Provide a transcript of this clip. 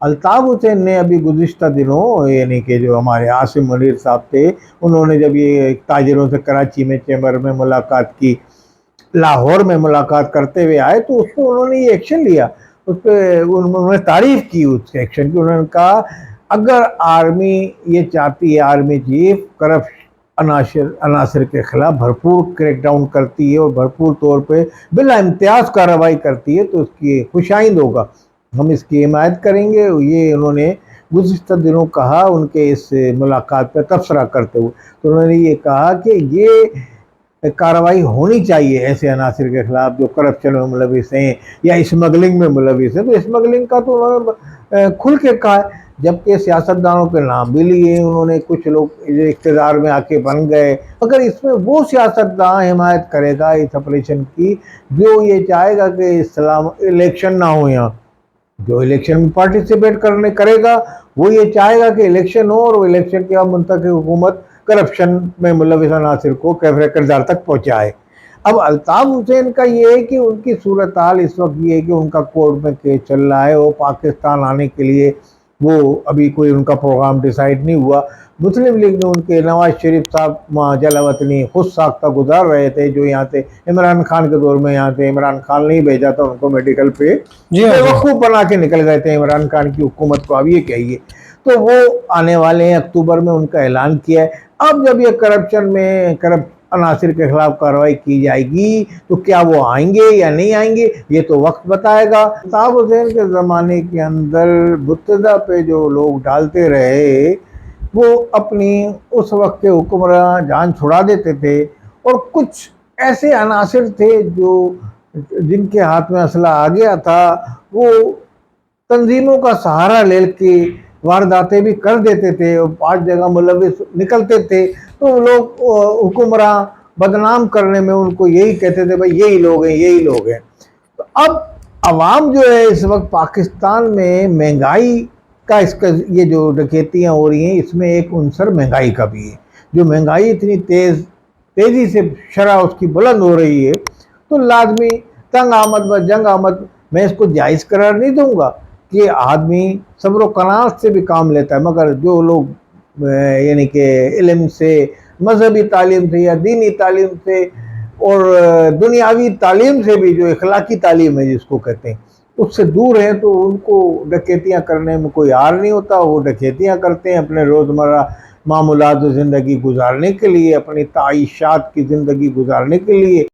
الطاف حسین نے ابھی گزشتہ دنوں یعنی کہ جو ہمارے عاصم منیر صاحب تھے، انہوں نے جب یہ تاجروں سے کراچی میں چیمبر میں ملاقات کی، لاہور میں ملاقات کرتے ہوئے آئے، تو اس پہ انہوں نے یہ ایکشن لیا، اس پہ انہوں نے تعریف کی اس ایکشن کی۔ انہوں نے کہا اگر آرمی یہ چاہتی ہے، آرمی چیف کرپٹ عناصر کے خلاف بھرپور کریک ڈاؤن کرتی ہے اور بھرپور طور پہ بلا امتیاز کارروائی کرتی ہے تو اس کی خوش آئند ہوگا، ہم اس کی حمایت کریں گے۔ یہ انہوں نے گزشتہ دنوں کہا ان کے اس ملاقات پہ تبصرہ کرتے ہوئے۔ تو انہوں نے یہ کہا کہ یہ کارروائی ہونی چاہیے ایسے عناصر کے خلاف جو کرپشن میں ملوث ہیں یا اسمگلنگ میں ملوث ہیں۔ تو اسمگلنگ کا تو انہوں نے کھل کے کہا ہے، جبکہ سیاستدانوں کے نام بھی لیے انہوں نے، کچھ لوگ اقتدار میں آ کے بن گئے، مگر اس میں وہ سیاستدان حمایت کرے گا اس آپریشن کی جو یہ چاہے گا کہ اسلام الیکشن نہ ہو، یہاں جو الیکشن میں پارٹیسپیٹ کرے گا وہ یہ چاہے گا کہ الیکشن ہو اور وہ الیکشن کے بعد منتخب حکومت کرپشن میں ملوث عناصر کو کیفر کردار تک پہنچائے۔ اب الطاف حسین کا یہ ہے کہ ان کی صورتحال اس وقت یہ ہے کہ ان کا کورٹ میں کیس چل رہا ہے، وہ پاکستان آنے کے لیے وہ ابھی کوئی ان کا پروگرام ڈیسائیڈ نہیں ہوا۔ مسلم لیگ نے ان کے نواز شریف صاحب جلا وطنی خود ساختہ گزار رہے تھے، جو یہاں تھے عمران خان کے دور میں، یہاں تھے عمران خان نہیں بھیجا تھا ان کو میڈیکل پہ، وقوف بنا کے نکل گئے تھے عمران خان کی حکومت کو، اب یہ کہیے تو وہ آنے والے ہیں اکتوبر میں، ان کا اعلان کیا ہے۔ اب جب یہ کرپٹ عناصر کے خلاف کارروائی کی جائے گی تو کیا وہ آئیں گے یا نہیں آئیں گے یہ تو وقت بتائے گا۔ الطاف حسین کے زمانے کے اندر متحدہ پہ جو لوگ ڈالتے رہے وہ اپنی اس وقت کے حکمراں جان چھڑا دیتے تھے، اور کچھ ایسے عناصر تھے جن کے ہاتھ میں اسلحہ آ گیا تھا، وہ تنظیموں کا سہارا لے کے وارداتیں بھی کر دیتے تھے اور 5 جگہ ملوث نکلتے تھے، تو لوگ حکمراں بدنام کرنے میں ان کو یہی کہتے تھے بھائی یہی لوگ ہیں یہی لوگ ہیں۔ تو اب عوام جو ہے اس وقت پاکستان میں مہنگائی کا یہ جو ڈکیتیاں ہو رہی ہیں، اس میں ایک عنصر مہنگائی کا بھی ہے، جو مہنگائی اتنی تیزی سے شرح اس کی بلند ہو رہی ہے، تو لازمی تنگ آمد و جنگ آمد میں اس کو جائز قرار نہیں دوں گا کہ آدمی صبر و قناعت سے بھی کام لیتا ہے، مگر جو لوگ یعنی کہ علم سے، مذہبی تعلیم سے یا دینی تعلیم سے اور دنیاوی تعلیم سے بھی، جو اخلاقی تعلیم ہے جس کو کہتے ہیں، اس سے دور ہیں، تو ان کو ڈکیتیاں کرنے میں کوئی عار نہیں ہوتا، وہ ڈکیتیاں کرتے ہیں اپنے روزمرہ معمولات زندگی گزارنے کے لیے، اپنی تعیشات کی زندگی گزارنے کے لیے۔